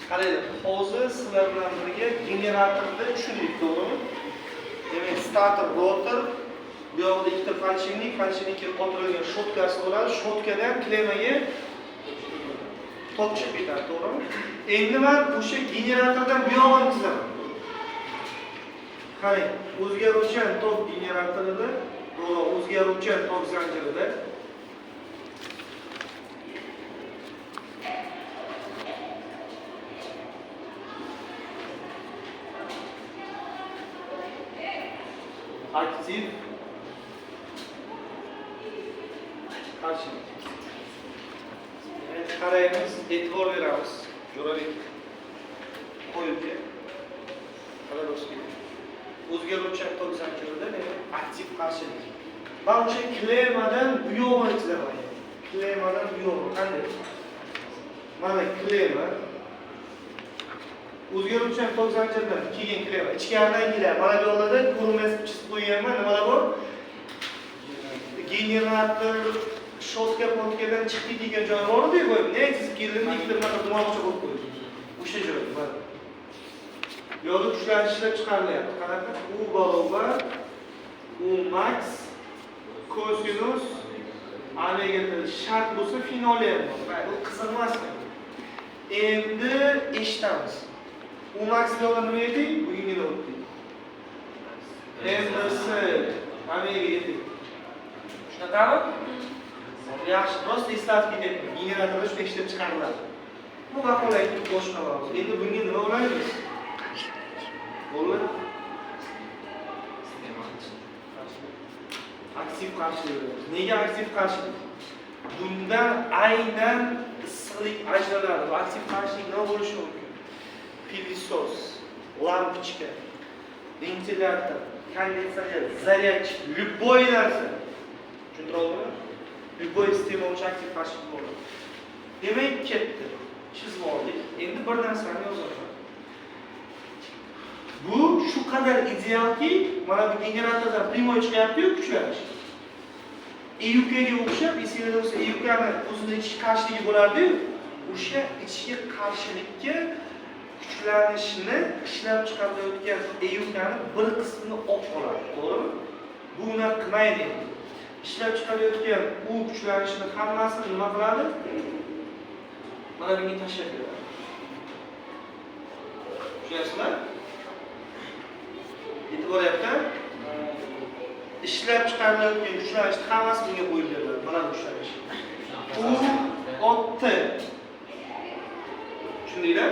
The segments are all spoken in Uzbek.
Qaraydi, hozir sizlar bilan birga generatorni tushundik, to'g'rimi? Demak, starter, rotor, bu yoqda ikkita falshivnikka qotirilgan shotkasi bo'ladi. Shotkadan klemaga tok chiqib ketadi, to'g'rimi? Endi men o'sha generatordan bu yoqni chizaman. Qarang, o'zgaruvchan tok generatorida, to'g'ri, o'zgaruvchan tok zanjirida aktiv qarshilik. Endi qaraymiz, e'tibor beramiz. Jo'ralik qo'yibdi. Qaraboslik. O'zgaruvchan tok zanjirida aktiv qarshilik. Men o'sha klemadan bu yo'g'ini chizaman. Klemadan bu yo'g'ini qanday? Mana klema. O'zgaruvchan tok zanjiridan kelgan klema. Ichkaridan keladi. Mana bu yo'lda ko'rinmas chizib qo'yganman. Nimalar bor? Generator shotka potkadan chiqib ketgan joyi bor-ku, qo'yib. Ne chizib keldim, ikkita marta dumoqcha bo'lib qo'ydim. O'sha joy. Mana. Yo'lda kuchlanish ishlab chiqarilyapti. Qanaqa? U barobar U max kosinus omega shart bo'lsa finoli ham bor. Bu qiziq emasmi? Endi eshitamiz. U max yo'lda nima edi? Bugungina o'tdi. MS omega edi. Shunaqami? Yaxshi, prosta eslatib ketyapman. Generatorlar shunday ishlab chiqariladi. Bu vakolatni boshqa bo'ladi. Endi bunga nima o'raymiz? Bo'ldi. Aktiv qarshilik. Nega aktiv qarshilik? Bundan aynan issiqlik ajraladi. Bu aktiv qarshilik nima bo'lishi mumkin? Pilisos, lampochka, ventilyator, konditsioner, zaryadchik, любой narsa. Tushundingizmi? Любой iste'molchi aktiv qarshilik bo'ladi. Demak, ketdi. Chizib oldik. Endi bir narsani yozaman. Bu shu qadar idealki, mana bu generatordan primoy chiqyapti-ku kuchlanish. EUKga o'xshab, esingizda bo'lsa, EUKning o'zida ichki qarshiligi bo'lardi-ku. O'sha ichki qarshilikka kuchlanishni ishlab chiqarilayotgan EUKning bir qismini olib qoladi, to'g'rimi? Bu uni qilmaydi. Ishlab chiqarilayotgan u kuchlanishni hammasini nima qiladi? Mana bunga tashlab beradi. Tushunasizlar? E'tibor beryapman. Ishlab chiqarilayotgan kuchlanishni hammasi bunga qo'yib beriladi. Mana bu kuchlanish. U o'tdi. Tushundinglar?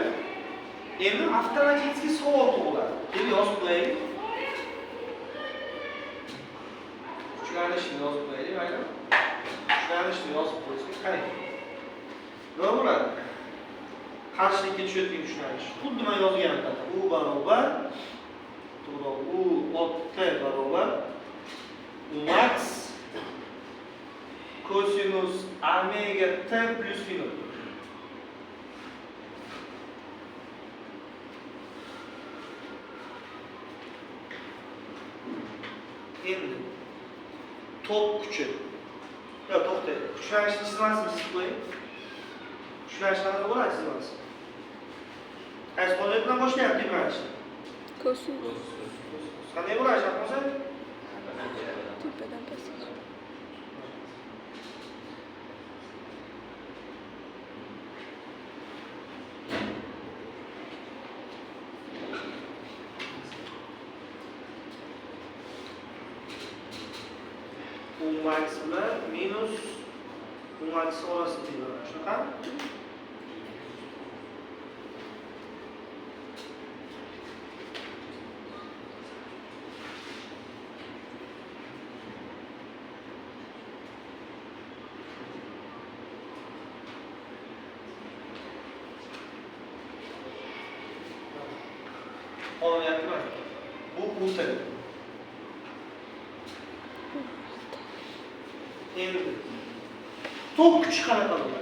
Endi avtomatik savol tug'iladi. Endi yozib qo'yaylik. Kuchlanishni yozib qo'yaylik, mayli. Kuchlanishni yozib qo'ysak, qarang. Nima bo'ladi? Qarshilikka tushayotgan kuchlanish. Xuddi men yozganimda u barobar u o'tga barobar max kosinus omega t plus finol. Endi tok kuchi. Yo, to'xtaydi. Kuchlanishni chizmasmi siz qo'ying? Kuchlanish qanaqa bo'ladi chizmasi? Qaysi qo'llar bilan boshlayapti kuchlanish? Kosinus. Qanday bo'ladi shaqosa? Tepadan pastga. U max bilan minus u max orasida bo'ladi. Shunaqa? Olyapman. Bu o'tadi. Endi tok kuchi qanaqa bo'ladi?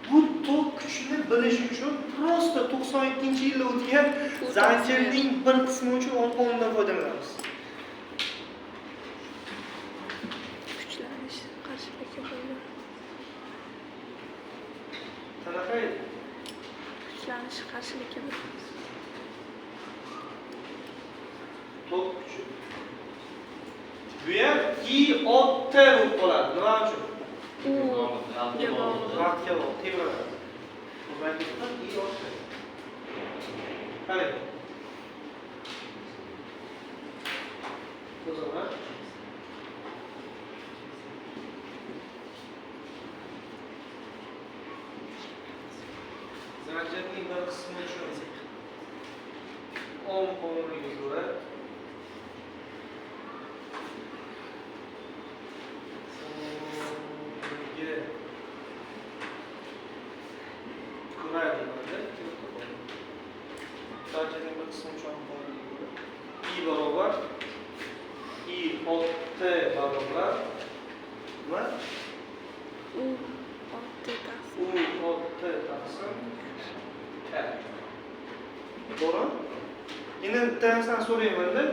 Bu tok kuchini bilish uchun prosta 92-yilda o'tgan zanjirning bir qismi uchun ondan foydalanamiz. Kuchlanish qarshilikka qo'yiladi. Qanaqa edi? kuchlanish qarshiligi bir. Tok kuchi. Bu ham I ot T bo'lib qoladi. Nima uchun? Vaqtga bog'liq, tebranadi. O'zbekiston I ot T. Qarang. O'zimlar zanjirning bir qismini tushunsak. Ohm qonuniga ko'ra zanjirning bir qismini tushunsak. I barobar I ot T barobar nima? U ot taqsim. U ot T taqsim R. To'g'ri? Endi bittasidan so'rayman-da.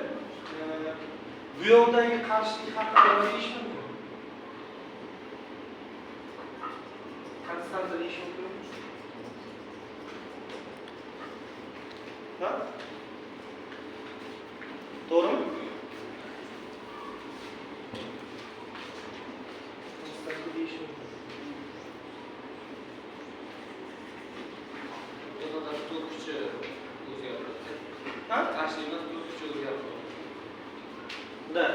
Bu yo'ldagi qarshilik haqida nima deyish mumkin? Konstanta deyish mumkinmi? Ha? To'g'rimi? Konstanta deyish mumkin. O'zida tok kuchi o'zgaradi. Ha? Qarshilikdan tok kuchi o'zgaradi. Da,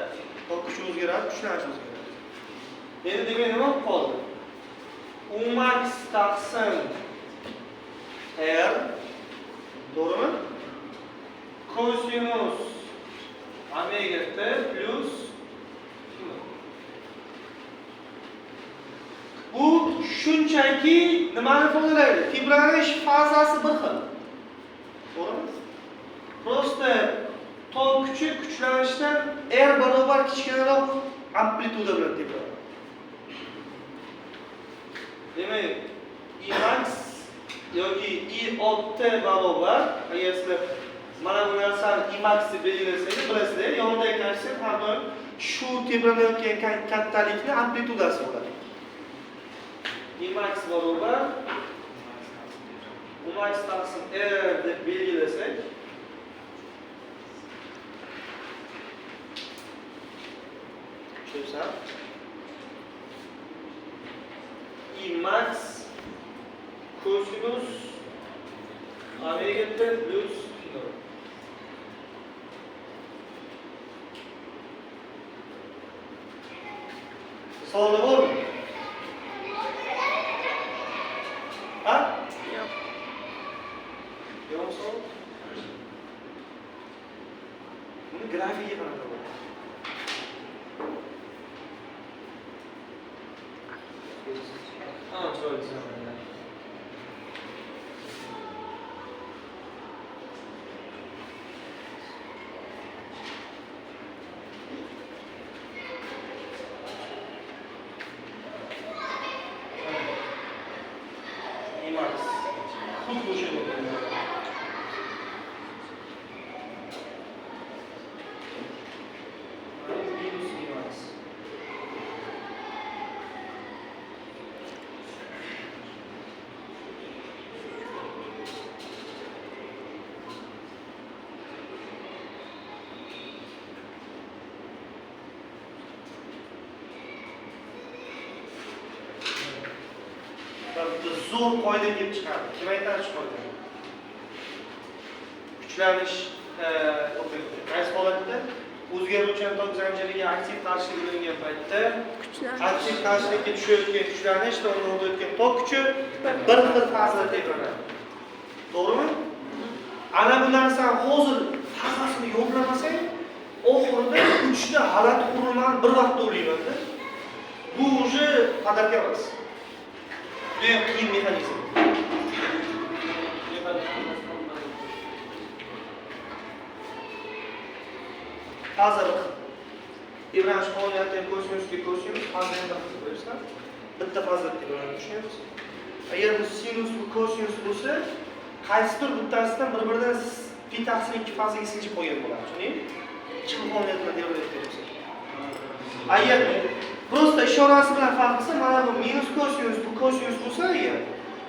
tok kuchi o'zgaradi, kuchlanish o'zgaradi. Endi demak nima bo'lib qoldi? U max taqsim R, to'g'rimi? Kosinus omega T plus bu shunchaki nimani ifodalaydi? Tebranish fazasi bir xil. To'g'rimi? Prosta tok kuchi kuchlanishdan R barobar kichkinaroq amplituda bilan tebranadi. Demak, I max yoki I ot T barobar, agar sizlar mana bu narsani I max deb belgilasangiz, bilasizlar, yonidagi konsert har doim shu tebranayotgan kattalikni amplitudasi bo'ladi. I max barobar U max taqsim R deb belgilasak, tushunsa I max cosinus omega T plus savol bormi? Ha? Yo'q. Yo'q savol? Buni grafiga qanaqa bo'ladi? Ha, chiroyli sanaladi. Zo'r qoida kelib chiqadi. Kim aytadi shu qoidani? Kuchlanish qaysi holatda o'zgaruvchan tok zanjiriga aktiv qarshilik qilingan paytda aktiv qarshilikka tushayotgan kuchlanish va unda o'tayotgan tok kuchi bir xil fazada tebranadi. To'g'rimi? Ana bu narsani hozir fazasini yo'qlamasak, oxirida uchta g'alati qurilmani bir vaqtda o'ylayman-da. Bu уже podarka emas. Bu ham qiyin mexanizm. Hozir Ibranish qonuniyatining kosinusga kosinus fazani qo'yishlar. Bitta faza deb tushunamiz. Agar bu sinus bu kosinus bo'lsa, qaysidir bittasidan bir-biridan pi taqsim 2 fazaga sinchib qo'ygan bo'ladi. Tushundingmi? Ikki qonuniyat bilan deyveramiz. Agar prosta ishorasi bilan farq qilsa, mana bu minus kosinus bu kosinus bo'lsa, agar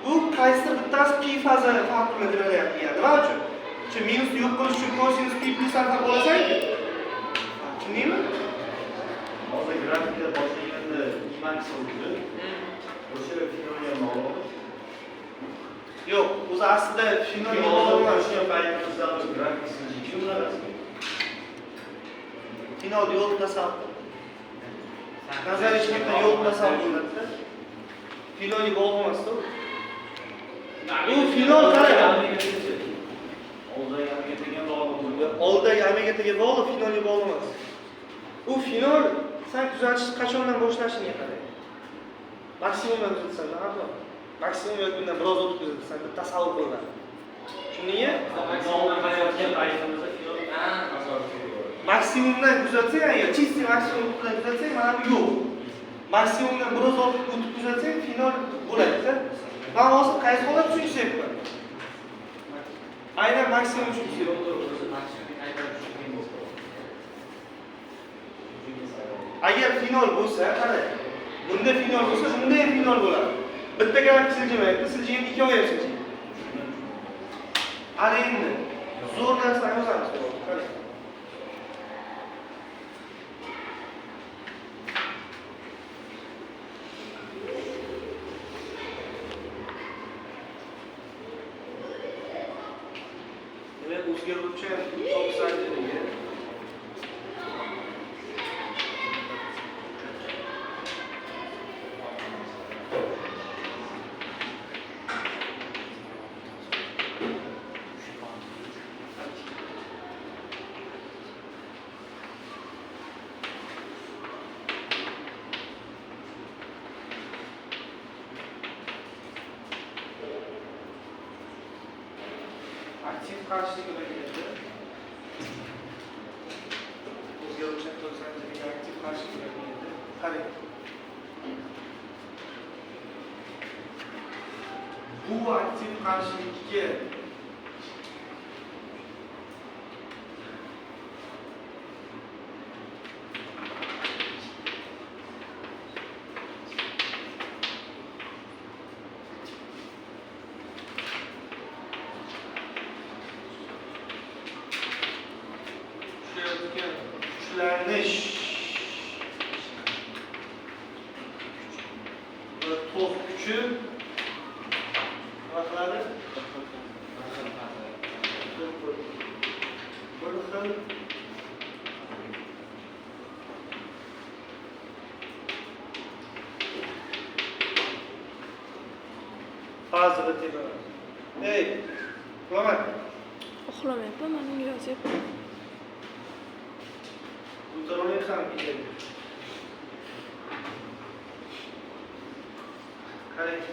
Bu qaysidir bittasi pi faza faktini deyapti yani. Nima uchun? Shu minusni yo'q qilish uchun kosinus pi plus alfa olasan-ku. Tushundingmi? Hozir grafikda boshlaganda max bo'ldi. O'sha finalga bog'liq. Yo'q, o'zi aslida finalga bog'liq emas. O'sha paytimizda grafikni kim bilarasiz? Final yo'q tasavvur. Nazariy jihatdan yo'q tasavvur qilinadi. Finalga bog'liq emas-ku. Bu final qarang. Oldagi harakatiga bog'liq bo'ldi. Oldagi harakatiga bog'liq, finalga bog'liq emas. U final sen kuzatish qachondan boshlashingga qarang. Maksimumdan kuzatsan, nima? Maksimum yoki bundan biroz o'tib kuzatsan, bir tasavvur qilinadi. Tushundingmi? Maksimumdan qarayotgan paytimizda final asosiy bo'ladi. Maksimumdan kuzatsang, agar чистый maksimumdan kuzatsang, mana bu yo'q. Maksimumdan biroz o'tib kuzatsang, final bo'ladi-da. Men hozir qaysi holat uchun ishlayapman? Aynan maksimum uchun ishlayapman. Agar final bo'lsa, qarang. Bunda final bo'lsa, bunda ham final bo'ladi. Bitta gap siljimaydi, siljiyni ikki oyga siljiydi. Ana endi zo'r narsani yozamiz. Qarang. Demek o'zgaruvchi tok zanjiriga aktiv qarshiligi belgilanadi. O'zgaruvchi tok zanjiriga aktiv qarshilik belgilanadi. Qarang. Bu aktiv qarshilikka kuchlanish va to'q kuchi nima qiladi? Bir xil fazada tepadi. Ey, uxlamang. Uxlamayapman, men unga yozyapman. Uddaloni ham ketadi. Qarang.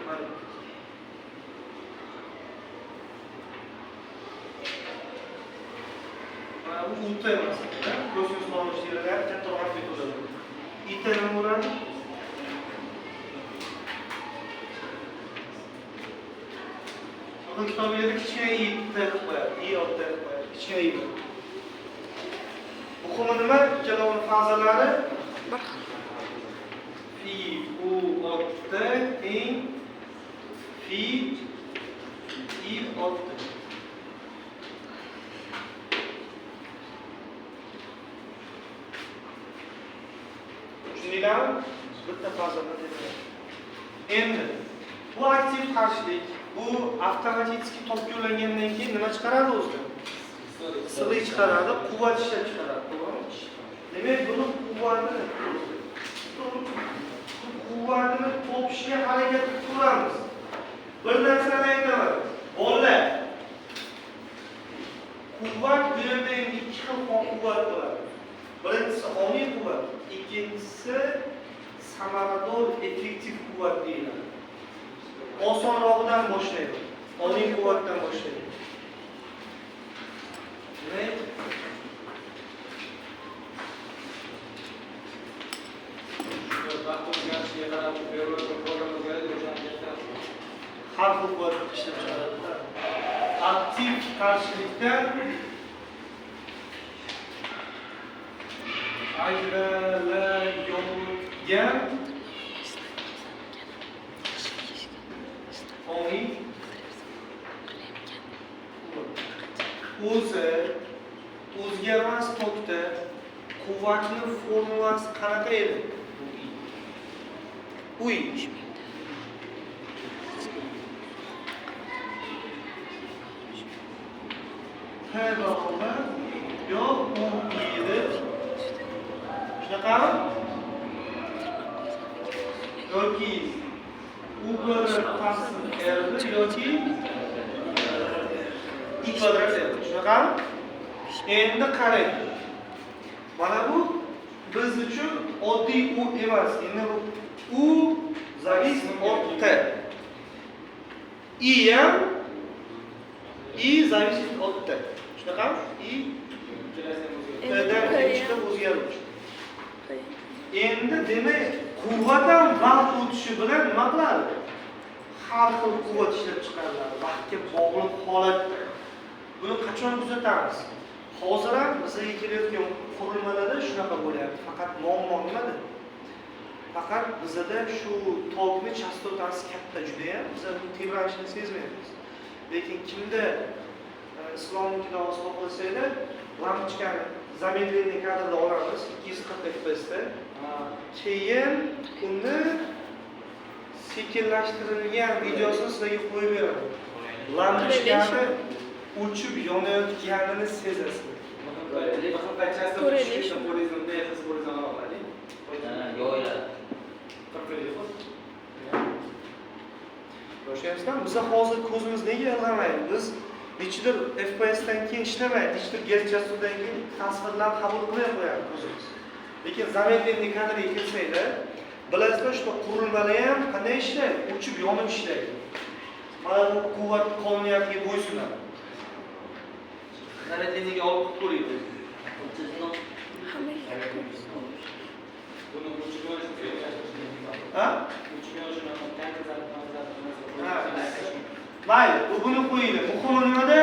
Mana. Mana bu utta emas. Ko'zingiz bog'lish yerida kattaroq harfli bo'ladi. Itta nima bo'ladi? Buni kitoblarda kichkina i qilib qo'yadi. I oldi qilib qo'yadi. Kichkina i. Muhimi nima? Ikkalovini fazalari Bir xil. fi u olti teng fi i olti. Tushundinglarmi? Bitta fazani dedi. Endi bu aktiv qarshilik, bu avtomatik top yo'llangandan keyin nima chiqaradi o'zidan? Issiqlik chiqaradi, quvvat ishlab chiqaradi. Demak, buni quvvatini topishga harakat qilib turamiz. Bir narsani aytaman. Bolalar, quvvat bu yerda ikki xil quvvat bo'ladi. Birinchisi oliy quvvat, ikkinchisi samarador effektiv quvvat deyiladi. Osonrog'idan boshlaydi. Oliy quvvatdan boshlaydi. Demak, har xil quvvat ishlab chiqaradi. Aktiv qarshilikdan ajralayotgan 10 o'zi o'zgarmas tokda quvvatni formulasi qanaqa edi? Uy. H barobar yo'q u edi. Shunaqami? Yoki u kvadrat taqsim r yoki I kvadrat r. Shunaqami? Endi qarang. Mana bu biz uchun oddiy u emas. Endi bu u зависит от t. I ham I зависит от t. Shunaqami? I t'dan kelishda o'zgaruvchi. Endi demak, quvvat ham vaqt o'tishi bilan nima qiladi? Har xil quvvat ishlab chiqariladi. Vaqtga bog'liq holatda. Buni qachon kuzatamiz? Hozir ham bizga kelayotgan qurilmalarda shunaqa bo'lyapti. Faqat muammo nimada? Faqat bizda shu tokni chastotasi katta juda ham, biz uni tebranishini sezmaymiz. Lekin kimda islomnikida hisoblasanglar, lampochkani zamedlenniy kadrda olamiz 240 fps da. Keyin uni sekinlashtirilgan videosini sizlarga qo'yib beraman. Lampochkani o'chib yonayotganini sezasiz. Ro'shansizmi? Biz hozir ko'zimiz nega ilg'amaydi? Biz nechidir FPS dan keyin ishlamaydi, nechidir gertz chastotdan keyin tasvirlarni qabul qilmay qo'yadi ko'zimiz. Lekin zamedlenniy kadrga kelsanglar, bilasizlar, shu qurilmalar ham qanday ishlaydi? O'chib yonib ishlaydi. Mana bu quvvat qonuniyatiga bo'ysunadi. Zamedlenniyga olib ko'raylik. Ha? Mayli, buni qo'yinglar. Muhimi nimada?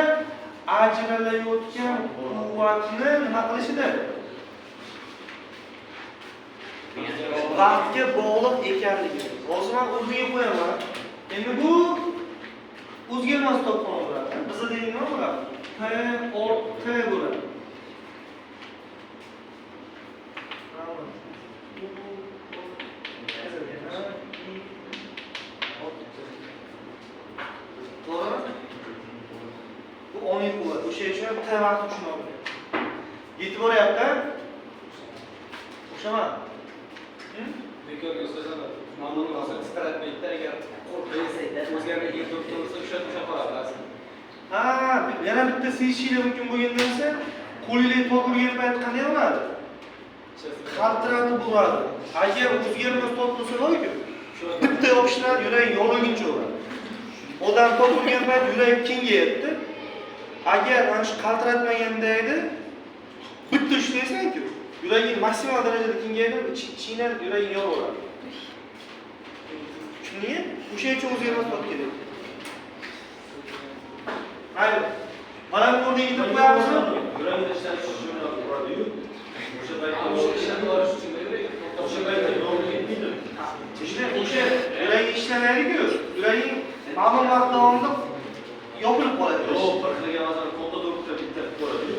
Ajralayotgan quvvatni nima qilishida? Vaqtga bog'liq ekanligi. Hozir men o'rniga qo'yaman. Endi bu o'zgarmas tok bo'ladi. Bizda deylik nima bo'ladi? P or T bo'ladi. Bu 10 quvvat. O'sha uchun T vaqt uchun oladi. Yetib boryapti. O'shaman. Bekorga so'zlama. Ma'lum bo'lsa, istratmaydi agar o'zgarmagan doktor bo'lsa, o'sha qoladi. Ha, yana bitta sezishinglar mumkin bo'lgan narsa, qo'linglar to'kilgan payt qanday bo'ladi? Qaltiratib bo'ladi. Agar o'zgarmas tok bo'lsa bo'yku, bitta yopishlar yurak yorilguncha bo'ladi. Odam to'kilgan payt yurak kengayadi. Agar mana shu qaltiratmaganda edi, bitta ushlaysan-ku, yuraging maksimal darajada kengayadi, ichidan yuraging yoriladi. Niye? O'sha uchun o'zgarmas tok kerak. Mayli. Mana bu o'rniga yetib qo'yamizmi? Yuragida ishlash uchun uradi-yu. O'sha yuragi ishlamaydi-ku. Yuraging ma'lum vaqt davomida yopilib qoladi. yo'q, bir qilgan azar qo'lda doktor bitta ko'radi-yu.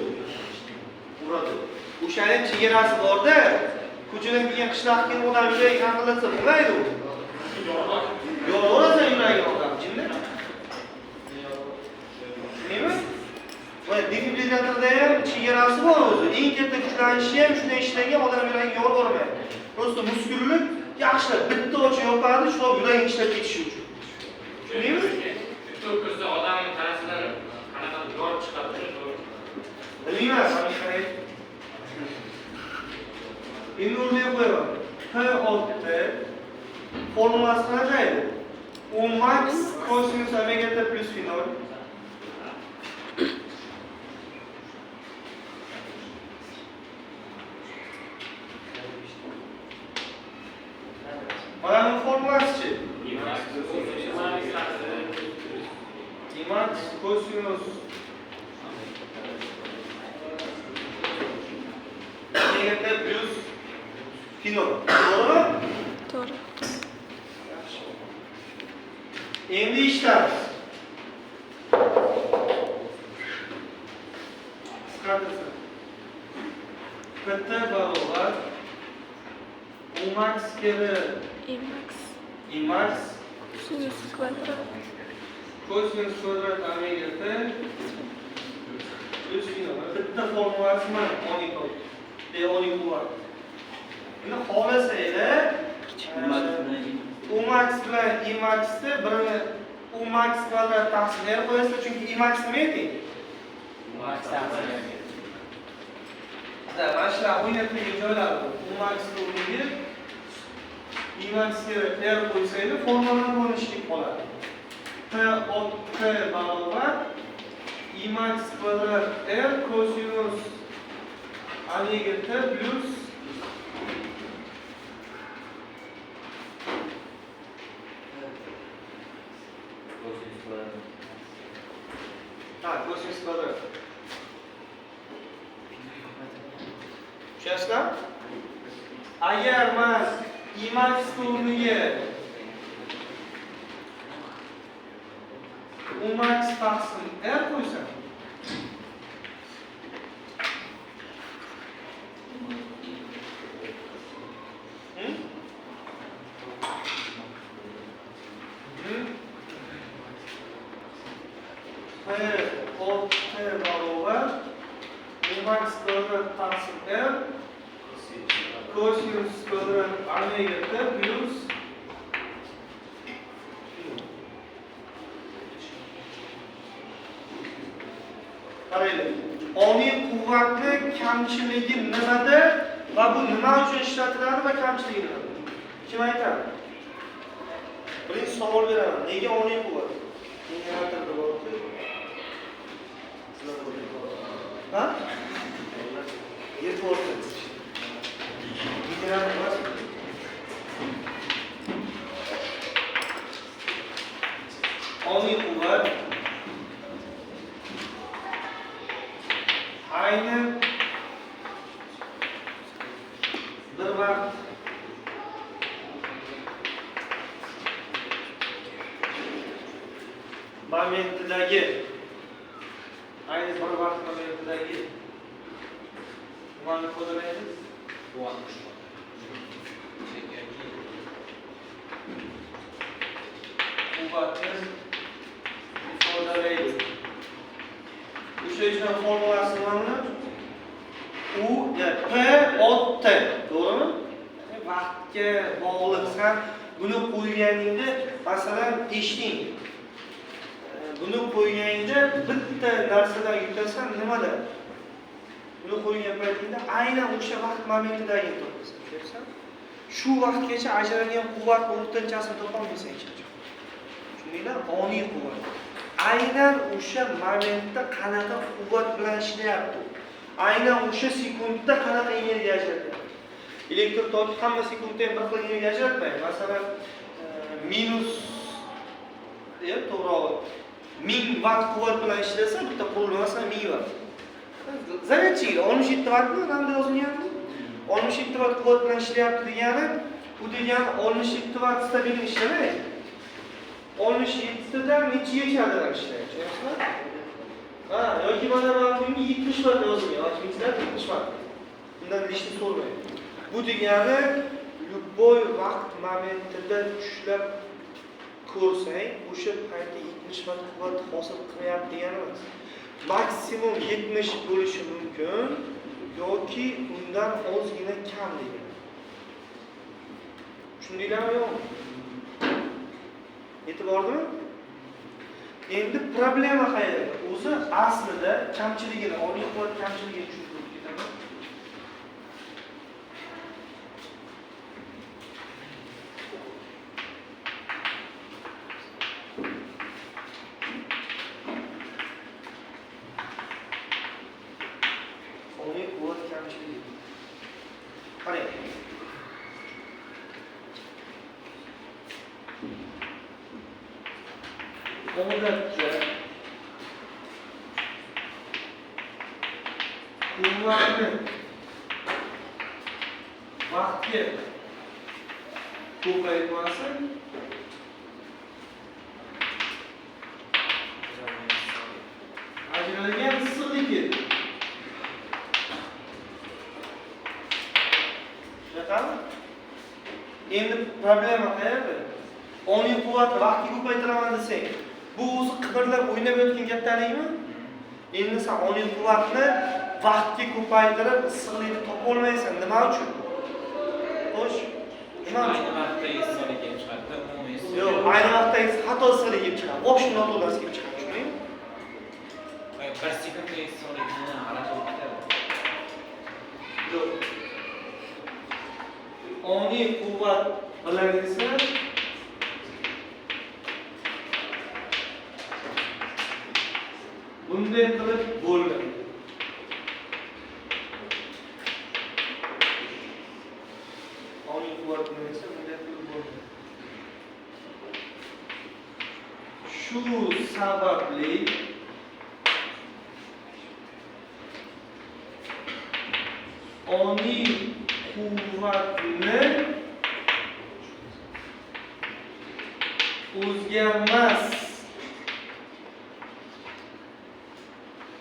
Uradi. O'shaning chegarasi bor-da. Ko'chadan kelgan qishloqqa kelgan odam yuragi qanqillatsa bo'lmaydi u. Yo'laversa yuragi odam jinni. Nima? Va defibrillatorda ham chegarasi bor o'zi. Eng katta kuchlanishi ham shunday ishlangan odam yuragi yo'lavermaydi. Prosta muskulni yaxshilab bitta ocha yopadi, shu yuragi ishlab ketishi uchun. Tushundingizmi? To'kizda odamning tanasidan qanaqa yorib chiqadi? Bilmayman, mana qarang. Endi o'rniga qo'yaman. P olti formulasi qanaqa edi? U max cosinus omega t plus phi 0. Mana bu formulasi-chi? Max cosinus omega t plus phi 0. To'g'rimi? To'g'ri. Endi eshitamiz. Qisqartirsa. PT barobar Umax kere Imax. Imax Sinus kvadrat. kosinus kvadrat omega t plus finoma. Bitta formulasi mana oling oldi. Oling quvvat. Endi xohlasanglar Umax bilan Imaxni birini Umax kvadrat taqsim r qo'yasizlar, chunki Imax nima edi? Umax taqsim. Mana shular o'ynatilgan joylar bor. Umaxni o'rniga Imaxga r qo'ysanglar, formulalar bo'linishlik qoladi. P ot P barobar Imax kvadrat r kosinus omega t plus kosinus kvadrat. Tushunasizlar? Agar men Imax o'rniga Umax taqsim r qo'ysam, P ot T barobar Umax kvadrat taqsim r kosinus kvadrat omega t plus qaranglar. Oniy quvvatni kamchiligi nimada va bu nima uchun ishlatiladi va kamchiligi nimada? Kim aytadi? Birinchi savol beraman. Nega oniy quvvat? Generatorda borku. Ha? Yerportda. Generator. Oniy quvvat ayni bir vaqt momentidagi nimani qo'llaymiz? Quvvatni ifodalaydi. O'sha ishning formulasi nima? U P ot T, to'g'rimi? Vaqtga bog'liq. Sen buni qo'yganingda, masalan, eshiting. Buni qo'yganingda bitta narsadan yutasan, nimada? Buni qo'ygan paytingda aynan o'sha vaqt momentidagi topasan, tushunsan? Shu vaqtgacha ajralgan quvvat o'rtanchasini topolmaysan hech qachon. Tushundinglar? Oniy quvvat. Aynan o'sha momentda qanaqa quvvat bilan ishlayapti? Aynan o'sha sekundda qanaqa energiya ajratyapti? Elektr toki hamma sekundda ham bir xil energiya ajratmaydi. Masalan, minus to'g'ri 1000 vatt quvvat bilan ishlasa, bitta qurilma masalan 1000 vatt. Zaryadchiga 67 vattmi, namda yozilganmi? 67 vatt quvvat bilan ishlayapti degani, bu degani 67 vatt stabil ishlamaydi. 67 dan nechigachadan ishlaydi, tushunasizmi? Ha, yoki mana bunga 70 vatt yozilgan, ochingizlar 70 vatt. Bundan bilishni so'rmaydi. Bu degani любой vaqt momentida ushlab ko'rsang, o'sha paytda 70 vatt quvvat hosil qilyapti degani emas. Maksimum 70 bo'lishi mumkin yoki undan ozgina kam degani. Tushundinglarmi yo'qmi? Yetib bordimi? Endi problema qayerda? O'zi aslida kamchiligini, oniy quvvat kamchiligini tushuntirib ketaman. Oniy quvvat kamchiligi. Qarang. Odatda quvvatni vaqtga ko'paytmasi ajralgan issiqligi. Tushunarlimi? Endi problema qayerda? O'ning quvvati vaqtga ko'paytiraman desang, bu o'zi qimirlab o'ynab yotgan gaplarmi? Endi sen o'ning quvvatini vaqtga ko'paytirib issiqlikni topa olmaysan. Nima uchun? Xo'sh, nima uchun? Ayni vaqtda issiqlik kelib chiqadi, umumiy issiqlik. Yo'q, ayni vaqtda xato issiqlik kelib chiqadi. Bo'sh noto'g'ri narsa kelib chiqadi, tushundingmi? Bir sekundda issiqlikni g'alati bo'lib ketadi. Yo'q. O'ning quvvat bilan esa bunday qilib bo'lmaydi. O'ning quvvat bilan esa bunday qilib bo'lmaydi. Shu sababli o'ning quvvatini o'zgarmas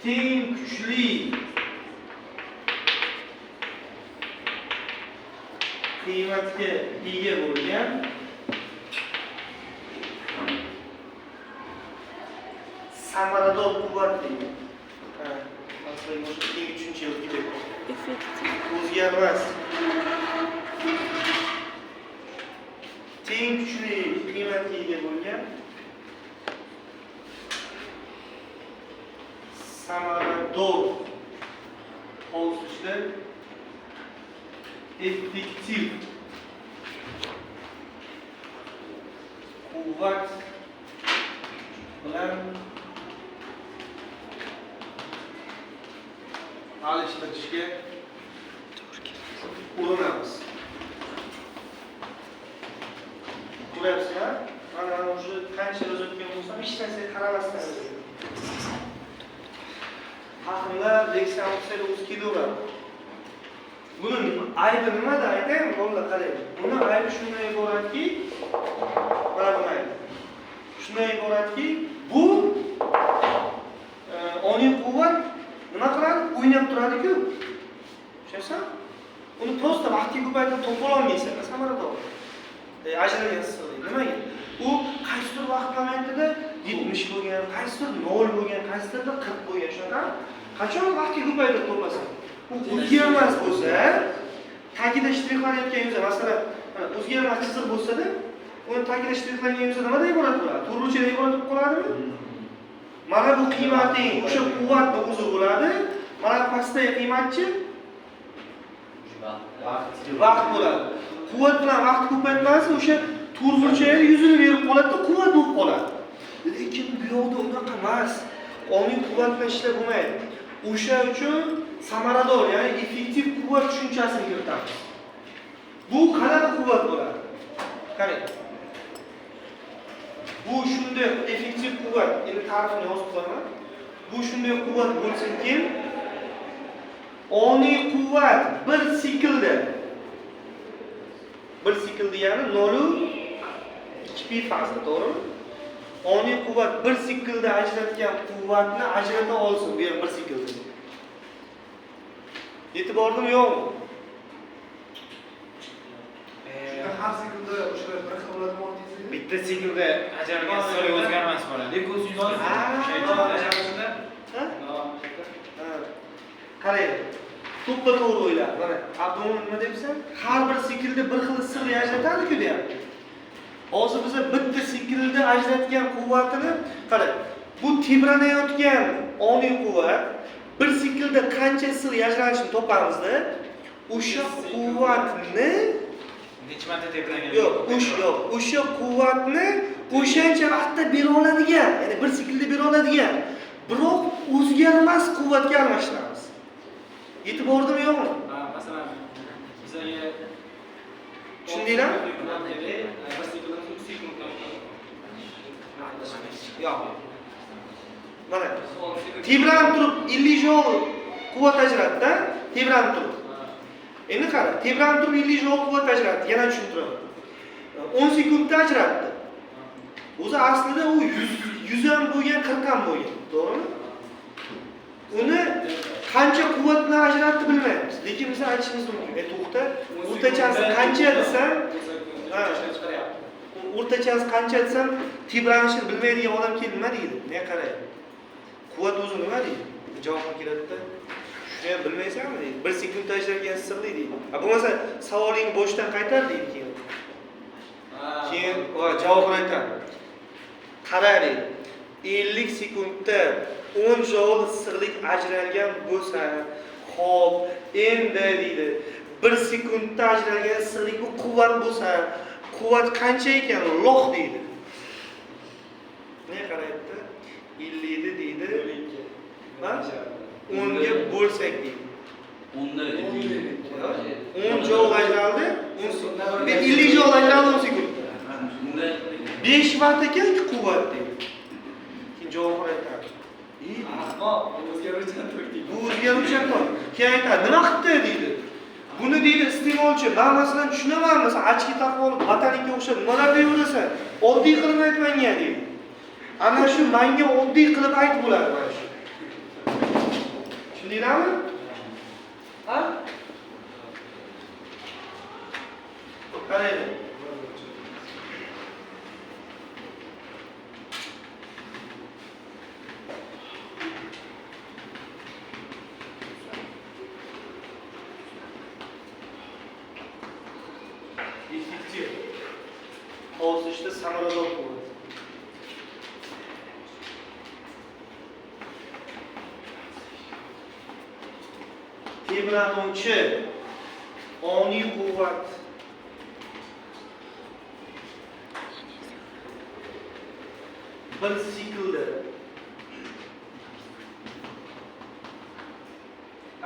teng kuchli qiymatga ega bo'lgan samarador quvvat deydi. Masalan, o'sha keyingi 3-yil ketadi. Effektiv. O'zgarmas teng kuchli qiymatga ega bo'lgan samarador hovuzishda effektiv quvvat bilan alishtirishga urinamiz. Ko'ryapsizlar? Mana o'sha qancha yozayotgan bo'lsam, hech narsaga qaramasdan yozayman. Haqimlar leksiya o'qishda o'zi kelaveradi. Buni aybi nimada aytaymi? Bolalar qarang. Buni aybi shundan iboratki, mana bu aybi. Shundan iboratki, bu o'ning quvvat nima qiladi? O'ynab turadi-ku. Tushunsan? Uni prosta vaqtga ko'paytirib topa olmaysan, samarador. Ajralgan issiqlik. Nimaga? U qaysidir vaqt momentida 70 bo'lgan, qaysidir 0 bo'lgan, qaysidir 40 bo'lgan, shunaqami? Qachon vaqtga ko'paytirib to'plasan? U o'zgarmas bo'lsa, tagida shtrixlanayotgan yuza, masalan, o'zgarmas chiziq bo'lsa-da, uni tagida shtrixlangan yuza nimadan iborat bo'ladi? Turlichadan iborat bo'lib qoladimi? Mana bu qiymating o'sha quvvatning o'zi bo'ladi. Mana pastdagi qiymatchi vaqt bo'ladi. Quvvat bilan vaqt ko'paytmasa, o'sha turlichaga yuzini berib qoladi-da, quvvat bo'lib qoladi. Lekin bu yoqda unaqa emas. O'ning quvvat bilan ishlab bo'lmaydi. O'sha uchun samarador, ya'ni effektiv quvvat tushunchasini kiritamiz. Bu qanaqa quvvat bo'ladi? Qarang. Bu shunday effektiv quvvat, endi ta'rifini yozib qo'yaman. Bu shunday quvvat bo'lsinki, o'ning quvvat bir siklda ya'ni 0-2 pi fazda, to'g'rimi? O'ning quvvat bir siklda ajratgan quvvatni ajrata olsin, bu ham bir siklda. Yetib bordimi, yo'qmi? Har siklda o'sha bir xil bo'ladimi deysiz? Bitta siklda ajralgan issiqlik o'zgarmas bo'ladi. Deb ko'zingiz ajralishda. Qarang. To'ppa to'g'ri o'ylab. Mana Abdumon nima debsan? Har bir siklda bir xil issiqlik ajratadi-ku deyapti. Hozir biz bitta siklda ajratgan quvvatini qarang. Bu tebranayotgan o'ning quvvat bir siklda qancha issiqlik ajralishini topamizda, o'sha quvvatni necha marta tebrangan? Yo'q, o'sha quvvatni o'shancha vaqtda bera oladigan, ya'ni bir siklda bera oladigan, biroq o'zgarmas quvvatga almashtiramiz. Yetib bordimi, yo'qmi? Masalan, bizga tushundinglarmi? Yo'q. Mana tebranib turib 50 joul quvvat ajratdi, tebranib turib. Endi qara, tebranib turib 50 joul quvvat ajratdi, yana tushuntiraman. 10 sekundda ajratdi. O'zi aslida u 100 ham bo'lgan, 40 ham bo'lgan, to'g'rimi? qancha quvvatni ajratdi bilmaymiz. Lekin biz aytishimiz mumkin. To'xta, o'rtachasi qancha desam, o'rtachasi qancha desam, tebranishni bilmaydigan odam kelib nima deydi? Menga qaraydi. Quvvat o'zi nima deydi? Javob keladi-da. Shuni ham bilmaysanmi deydi. 1 sekund ajralgan sirli deydi. Bo'lmasa savolingni boshdan qaytar deydi keyin. Keyin javob aytadi. Qara deydi. 50 sekundda 10 joul sirlik ajralgan bo'lsa, xo'p, endi deydi. 1 sekundda ajralgan sirlik bu quvvat bo'lsa, quvvat qancha ekan? Loh deydi. Ne qarayapti? 50 deydi. Ha? 10 ga bo'lsak deydi. 10 joul ajraldi. 50 joul ajraldi 10 sekundda. 5 vatt ekan quvvat deydi. Keyin javob aytadi. Bu o'zgaruvchan to'p. Keyin aytadi, nima qildi deydi. Buni deydi iste'molchi, men masalan tushunaman, masalan, ochki taqib olib, botanikka o'xshab nimalar deyverasan, oddiy qilib ayt menga deydi. Ana shu menga oddiy qilib ayt bo'ladi mana shu. Tushundinglarmi? Ha? Qarang. Effektiv. Hozirda samarador bo'ladi. Tebranuvchi oniy quvvat bir siklda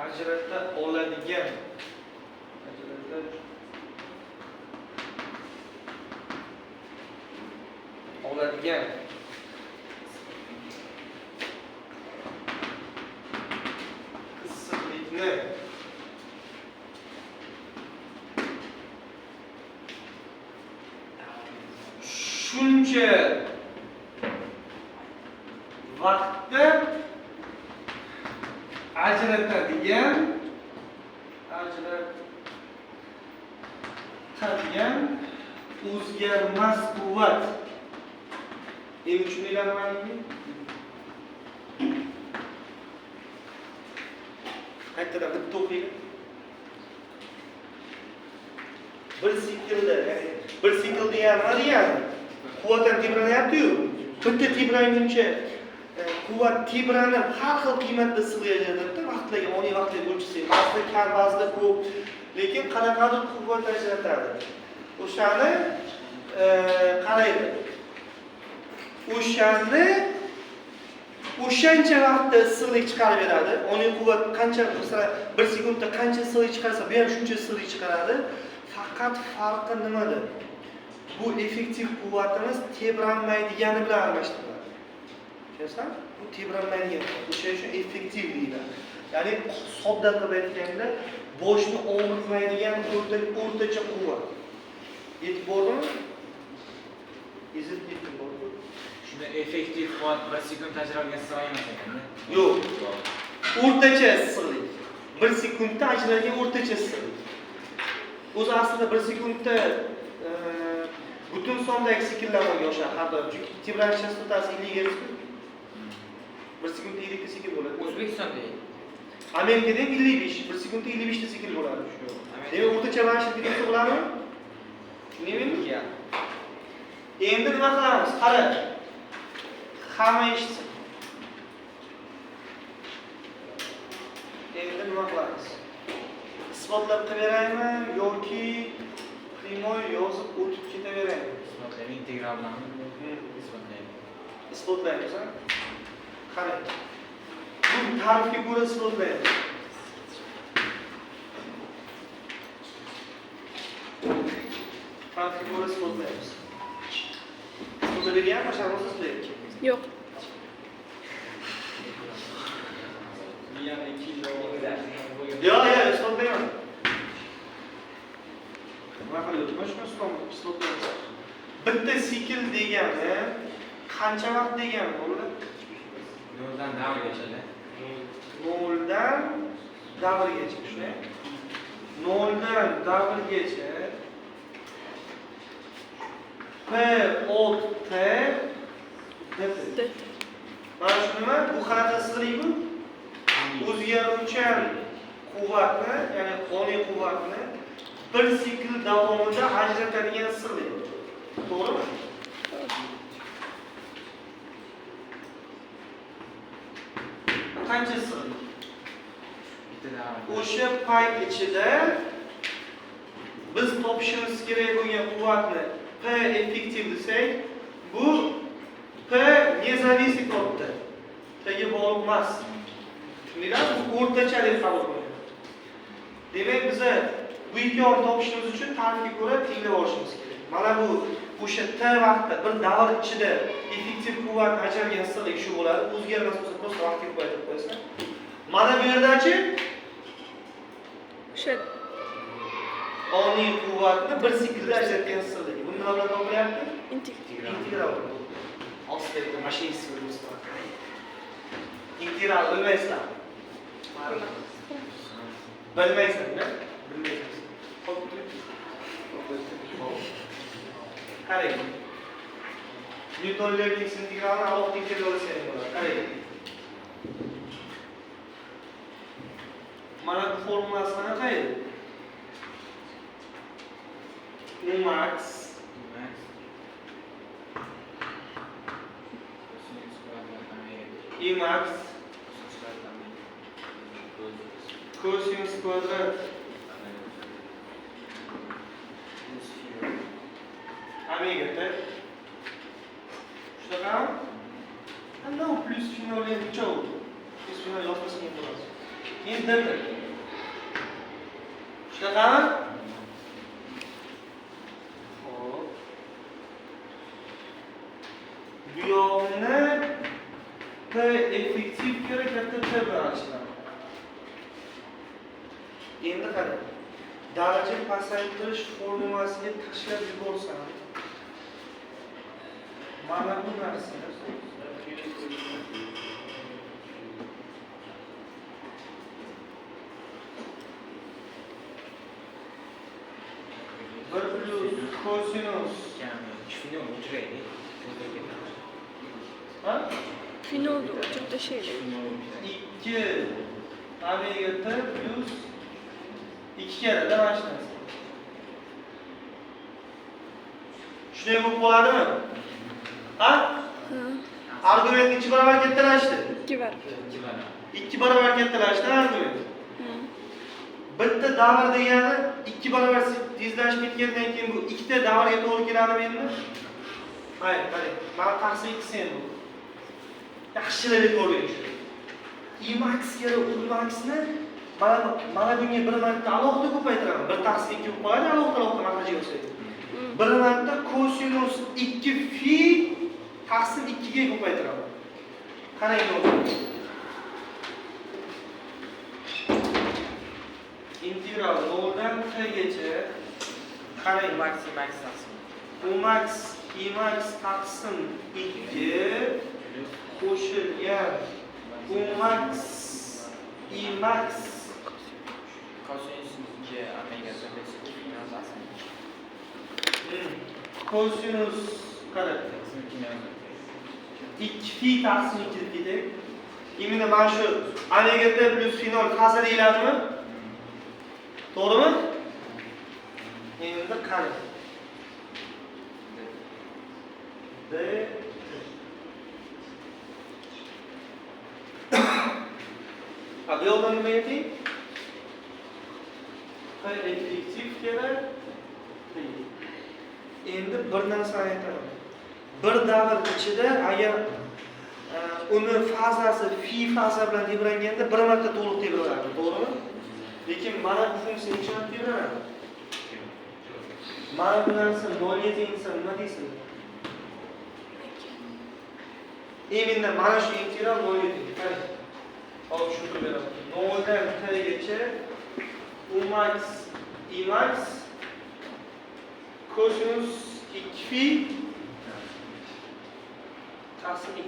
ajrata oladigan issiqlikni shuncha vaqtda ajratadigan o'zgarmas quvvat. Endi tushuninglarmi? Qaytadan bitta o'qiylik. Bir siklda, ya'ni bir sikl degani nima degani? Quvvatdan tebranyapti-yu. Bitta tebranguncha quvvat tebranib har xil qiymatda sig'ayadi-da, vaqtlarga, oniy vaqtlarga bo'lchisi. Ba'zida kam, ba'zida ko'p, lekin qanaqadir quvvat ajratadi. O'shani qaraydi. O'shancha vaqtda issiqlik chiqarib beradi. Oniy quvvat qancha, masalan, 1 sekundda qancha issiqlik chiqarsa, bu ham shuncha issiqlik chiqaradi. Faqat farqi nimada? Bu effektiv quvvatimiz tebranmaydigani bilan almashtiriladi. Tushunasizmi? Bu tebranmaydigan. O'sha uchun effektiv deyiladi. Ya'ni sodda qilib aytganda, boshni og'ritmaydigan o'rtacha quvvat. Yetib bordimi? Yetib bordi. Shunda effektiv quvvat 1 sekund ajralgan sirli emas ekan-da. Yo'q. O'rtacha issiqlik. 1 sekundda ajralgan o'rtacha issiqlik. O'zi aslida 1 sekundda butun sondagi sikllarga o'xshaydi har doim. Chunki tebranish chastotasi 50 Hz. 1 sekundda 50 ta sikl bo'ladi. O'zbekistonda Amerikada 55, 1 sekundda 55 ta sikl bo'ladi. Demak, o'rtacha mana shu degan bo'ladimi? Tushundingmi? Endi nima qilamiz? Qara. Hamma eshitsin. Endi nima qilamiz? Isbotlab beraymi yoki primoy yozib o'tib ketaveraymi? isbotlaymi, integral bilanmi? Isbotlaymi. Isbotlaymiz, ha? Qarang. Bu ta'rifga ko'ra isbotlaymiz. Ta'rifga ko'ra isbotlaymiz. Isbotlab beryapmi, sharmasiz sizlarga? Yo'q. Yo'q, isbotlayman. Nima qilyapti? Mana shuni isbotlaymiz. Bitta sikl degani qancha vaqt degani bo'ladi? 4 dan davrgacha. Noldan davrgacha, shunday. Noldan davrgacha P ot T dt. Mana shu nima? Bu qanaqa sirli bu? O'zgaruvchan quvvatni, ya'ni qonuniy quvvatni bir sikl davomida ajratadigan sirli. To'g'rimi? Qancha sirli? O'sha payt ichida biz topishimiz kerak bo'lgan quvvatni P effektiv desak, bu P nezavisli topdi. Tega bog'liq emas. Tushundingizmi? Bu o'rtachalik qabul qilinadi. Demak, biz bu ikkovini topishimiz uchun ta'rifga ko'ra tenglab olishimiz kerak. Mana bu o'sha T vaqtda bir davr ichida effektiv quvvat ajralgan issiqlik shu bo'ladi. O'zgarmas bo'lsa, prosta vaqtga ko'paytirib qo'ysa. Mana bu yerdachi O'sha oniy quvvatni bir siklda ajratgan issiqlik. Buni nima bilan topilyapti? Integral. Ostda mashinist bo'lsa. Integral bilmaysizlar. Bilmaysizlar, bilmaysiz. Qarang. Newton Lewis integralni alohida integral olsangiz bo'ladi. Qarang. Mana bu formulasi qanaqa edi? U max I max cosinus kvadrat omega t. Shunaqa? Anavi plus finalli nechov? Plus final yozmasang bo'ladi. Endi shunaqami? Xo'p. Bu yo'lni P effektiv kerak katta T bilan ochiladi. Endi qarang. Daraja pasaytirish formulasiga tashlab yuborsam, mana bu narsa bir plus cosinus finolda o'chirib tashlaylik. 2 omega t plus 2 karada mana shu narsa. Shunday bo'lib qoladimi? Ha? Argument 2 barobar kattalashdi. 2 bar. 2 barobar kattalashdi argument. Bitta davr degani 2 barobar tezlashib ketgandan keyin bu ikkita davrga to'g'ri keladimi endi? Hayır, qarang. Mana taqsim 2 sen bu. Yaxshilab ko'ring shu. I max kera u maxni mana bunga bir marta alohida ko'paytiraman. 1 taqsim 2 bo'lib qoladi, alohida maxrajiga o'sadi. Bir marta cosinus 2 fi taqsim 2 ga ko'paytiraman. Qarang buni. Integral 0 dan t gacha qarang max taqsim. U max I max taqsim 2 qo'shilgan U max I max Cosinus 2 omega cosinus qara 2 fi taqsim 2 deydi. Endi mana shu omega t plus finol ta'sir eladimi? To'g'rimi? Endi qarang. D bu yo'ldan nima ayting? P effektiv kerak. Endi bir narsani aytaman. Bir davr ichida agar uni fazasi fi faza bilan tebranganda bir marta to'liq tebranadi, to'g'rimi? Lekin mana bu funksiya nechta tebranadi? Mana bu narsa 0 tengsa nima deysiz? Endi mana shu integral 0 teng. Hop shuni beraman. 0 dan t gacha u max I max cosinus 2 fi taqsim 2.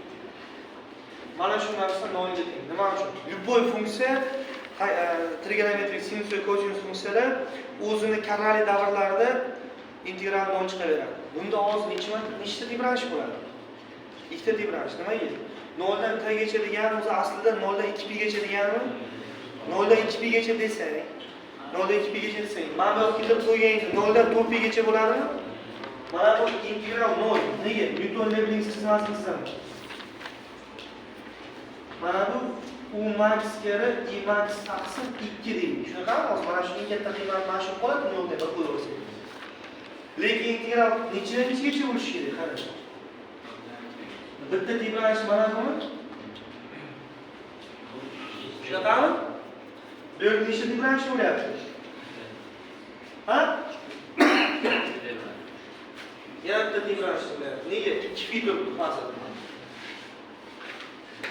Mana shu narsa nolga teng. Nima uchun? Любой funksiya trigonometrik sinus va kosinus funksiyalar o'zini karrali davrlarida integral non chiqaveradi. Bunda hozir nechta tebranch bo'ladi? Ikkita tebranch. Nimaga? 0 dan t-gacha degani o'zi aslida 0 dan 2 pigacha deganimi? 0 dan 2 pigacha desang, 0 dan 2 pigacha desang, mana bu kelib qo'yganingiz 0 dan 4 pigacha bo'ladimi? Mana bu integral 0. Nega? Newton-Leibniz qismasini chizaman. Mana bu u max kari I max taqsim 2 deydi. Shunaqami? Hozir mana shuning katta qiymati mana shu qoladi, 0 deb qo'yib o'rsak. Lekin integral nechagacha bo'lishi kerak, qarang. Bitta tebranch mana buni. Shunaqami? Dört nechta tebranch bo'lyapti? Ha? Yana bitta tebranch bo'lyapti. Nega? 2 pi turibdi hozir.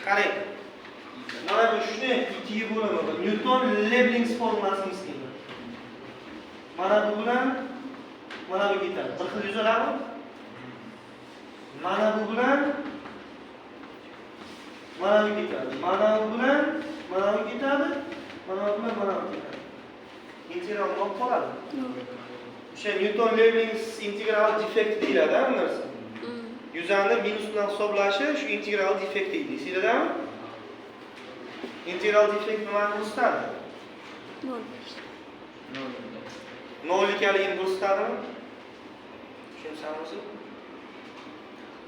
Qarang. Mana bu shuni ikkiga bo'laman. Newton-Leibniz formulasini istayman. Mana bu bilan mana bu ketadi. Bir xil yuzaladimi? Mana bu bilan mana bu ketadi. Mana bu bilan mana bu ketadi. Mana bu bilan mana bu ketadi. Integral nol qoladi. O'sha Newton-Leibniz integral defekt deyiladi, bu narsa. Yuzani minus bilan hisoblashi shu integral defekt deydi. Esingizda? Integral defekt nimani ko'rsatadi? 0 ekanligini ko'rsatadimi? Tushunsangiz?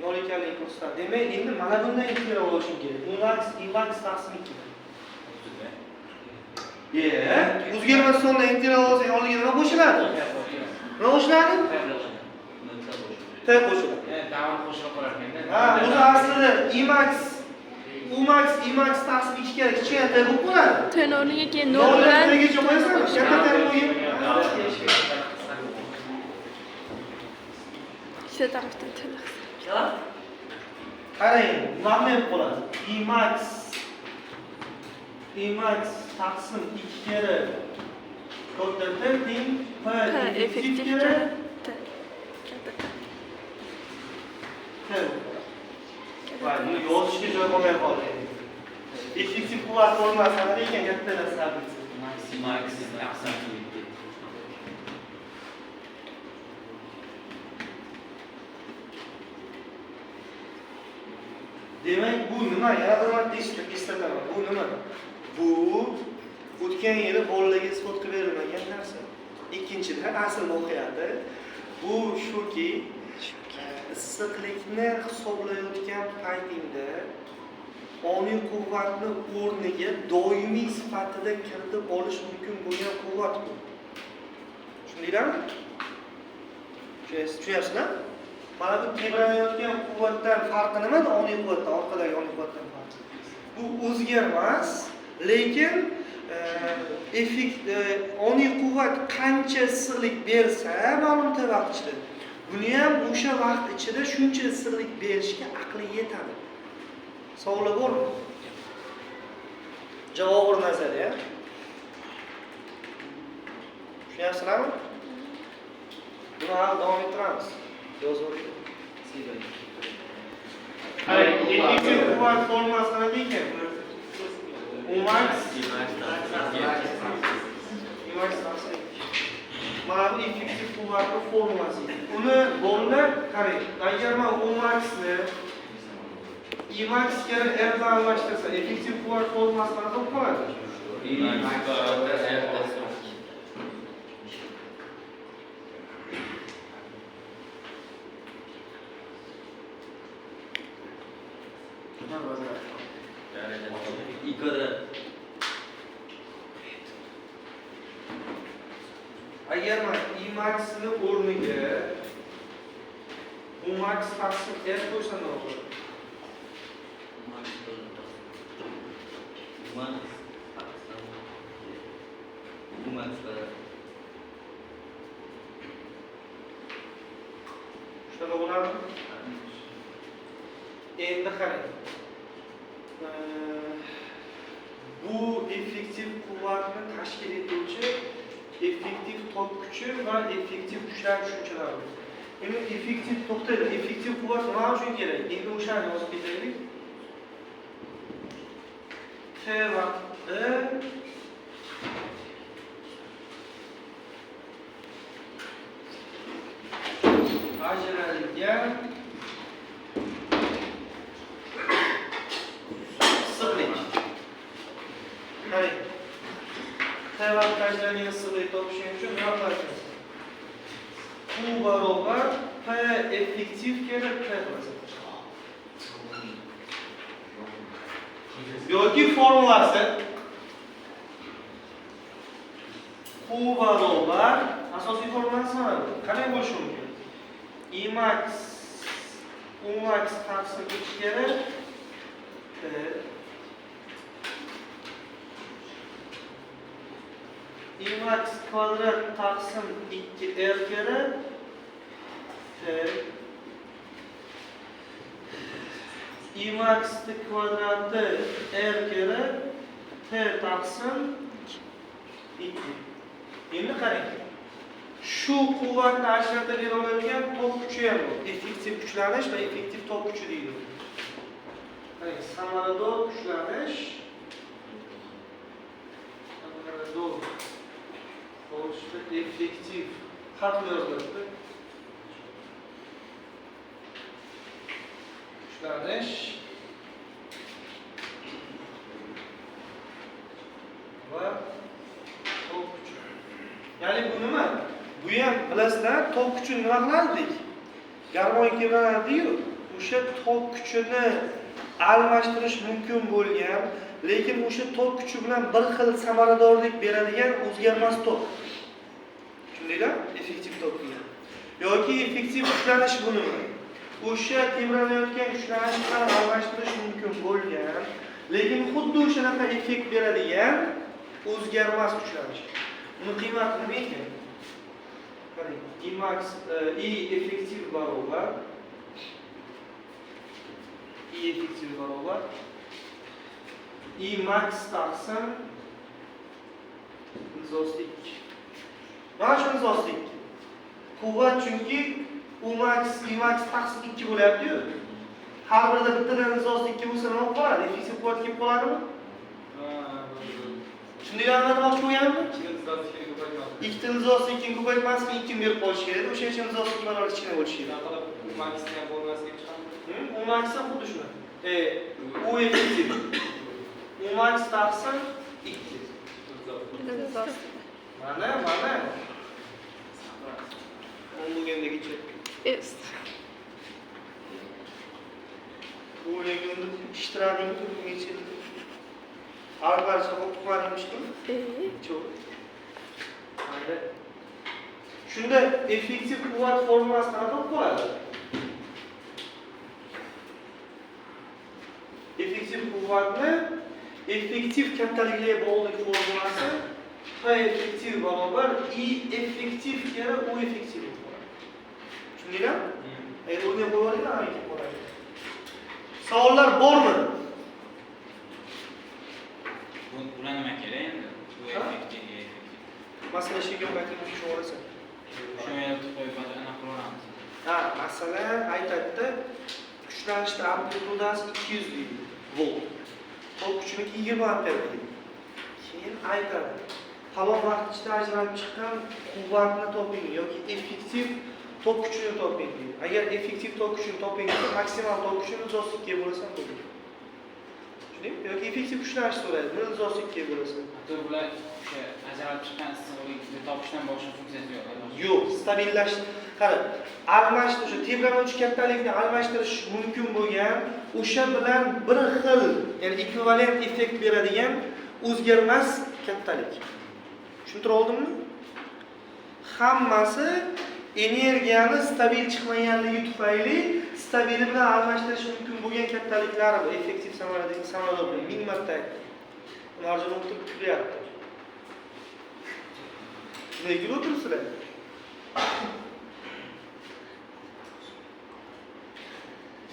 0 ekanligini ko'rsatadi. Demak, endi mana bunday integral olishim kerak. I max taqsim 2. O'zgarmas sonda integral olsang oldiga nima qo'shiladi? Nima qo'shiladi? T qo'shiladi. Davom qo'shilib qolar ekanda. Ha, o'zi aslida U max taqsim 2 kerak, kichkina t bo'lib qoladi. T o'rniga keyin 0 0 bilan dan gacha qo'yasan, katta t qo'yib. shu tarafdan T. Qarang, nima bo'lib qoladi? I max taqsim 2 kere katta t teng p effektiv kere T. Katta T. Vay, buni yozishga joy qolmay qoldi. Effektiv quvvat formulasini ekan katta narsa. Max taqsim 2. Demak, bu nima? Yana bir marta eslataman. Bu nima? Bu o'tgan yili bolalarga isbot qilib berilmagan narsa. Ikkinchida asl mohiyati bu shuki, issiqlikni hisoblayotgan paytingda oniy quvvatni o'rniga doimiy sifatida kiritib olish mumkin bo'lgan quvvat bu. Tushundinglarmi? Tushunyapsizlar? Mana bu tebranayotgan quvvatdan farqi nimada? Oniy quvvatdan, orqadagi oniy quvvatdan farqi. Bu o'zgarmas, lekin oniy quvvat qancha issiqlik bersa, ma'lum vaqt ichida, buni ham o'sha vaqt ichida shuncha issiqlik berishga aqli yetadi. Savollar bormi? Javob o'rnasada, ya. Tushunyapsizlarmi? Buni hali davom ettiramiz. Yozib o'ring. Effektiv quvvat formulasi nima ekan? U max mana bu effektiv quvvatni formulasi. Uni bolalar qarang, agar men U maxni I max kere R bilan almashtirsa, effektiv quvvat formulasi qanaqa bo'lib qoladi? I max agar men I maxni o'rniga U max taqsim R qo'ysam nima bo'ladi? Shunaqa bo'ladimi? Endi qarang. Bu effektiv quvvatni tashkil etuvchi effektiv tok kuchi va effektiv kuchlar tushunchalari. Endi effektiv to'xtaydi. Effektiv quvvat nima uchun kerak? Endi o'shani yozib ketaylik. T vaqti ajralgan issiqlik. Qarang. T vaqti ajralgan issiqlik topishing uchun nima qilasiz? U barobar P effektiv kerak P qilasiz. Yoki formulasi Q barobar asosiy formulasi mana bu. Qanday bo'lishi mumkin? I max U max taqsim 2 kere T I max kvadrat taqsim 2 R kere T I max kvadrati R kere T taqsim 2. Endi qarang. Shu quvvatni ajratib bera oladigan tok kuchi ham bor. Effektiv kuchlanish va effektiv tok kuchi deydi. Qarang, samarador kuchlanish samarador bo'lishda effektiv xatni yoziladi. Kuchlanish va tok kuchi. Ya'ni bu nima? Bu ham bilasizlar, tok kuchini nima qilardik? Garmonika bilan-ku, o'sha tok kuchini almashtirish mumkin bo'lgan, lekin o'sha tok kuchi bilan bir xil samaradorlik beradigan o'zgarmas tok. Tushundinglar? Effektiv tok degan. Yoki effektiv kuchlanish bu nima? O'sha tebralayotgan kuchlanish bilan almashtirish mumkin bo'lgan, lekin xuddi o'shanaqa effekt beradigan o'zgarmas kuchlanish. Buni qiymati nima ekan? Qarang, I max I effektiv barobar I max taqsim nizoslik. Mana shu nizoslik. Quvvat chunki U max I max taqsim 2 bo'lyapti-ku. Har birida bittadan nizoslikka bo'lsa nima qoladi? Effektiv quvvat kelib qoladimi? Shundaylarni demoqchi bo'lganmi? Ikkita nizoslikni ko'paytmaslik 2 berib qolish kerak. O'sha uchun nizosliklar kichkina bo'lishi kerak. U max ham bo'lmaslik chiqadi. U max ham xuddi shuna. U effektiv. U max taqsim 2. Mana. Bo'lgandagicha. Yes. Bu o'ylaganimda ishtiradingmi turguncha. Arqarcha o'qimarimishdim. Cho'q. Mayli. Shunda effektiv quvvat formulasini topib qoladi. Effektiv quvvatni effektiv kattaligiga bog'liq formulasi P effektiv barobar I effektiv kere U effektiv bo'ladi. Tushundinglar? Endi o'rnga qo'yaylikmi, aytib qo'yaylik. Savollar bormi? Bular nima kerak endi? Bu effektiv. Masala shunga qaytib shu o'rasan. Shu yerda qo'yib anaqa qilaveramiz. Ha, masalan, aytadi, kuchlanishning amplitudasi 200 volt. Tok kuchiniki 20 amper deydi. Keyin aytadi, falon vaqt ichida ajralib chiqqan quvvatni toping yoki effektiv tok kuchini toping deydi. Agar effektiv tok kuchini toping desa, maksimal tok kuchini nizoslikka bo'lasan bo'ladi. Tushundingmi? Yoki effektiv kuchlanish so'raydi, buni nizoslikka bo'lasan. Hatto bular o'sha ajralib chiqqan issiqlikni topishdan boshqa funksiyasi yo'q. Yo'q, stabillash. Qara, almashtirish, o'sha tebranuvchi kattalikni almashtirish mumkin bo'lgan, o'sha bilan bir xil, ya'ni ekvivalent effekt beradigan o'zgarmas kattalik. Tushuntira oldimmi? Hammasi energiyani stabil chiqmaganligi tufayli stabil bilan almashtirish mumkin bo'lgan kattaliklari bu effektiv samaradagi samaradorlik 1000 marta aytdim. Marjon o'tirib kulyapti. Nega o'tirsizlar?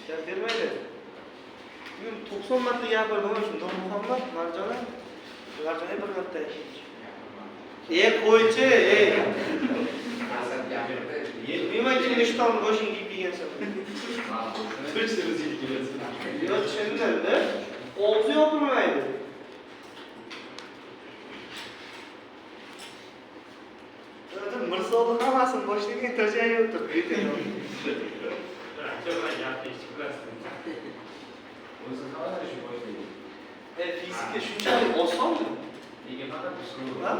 Gap bermaydi. Men 90 marta gapirdim shunda Muhammad Marjona bir marta aytdi. Qo'ychi, nima kim ishton boshing kiyib kelgansan? Yo'q, tushundim-da. Og'zi yopilmaydi. Fizika shunchalik osonmi? Ha?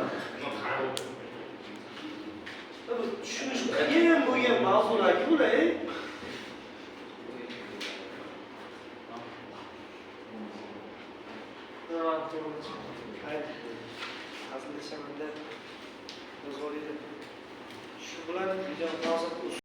Tushunish qiyin bo'lgan mavzularga bular. Aslida shamanda shu bilan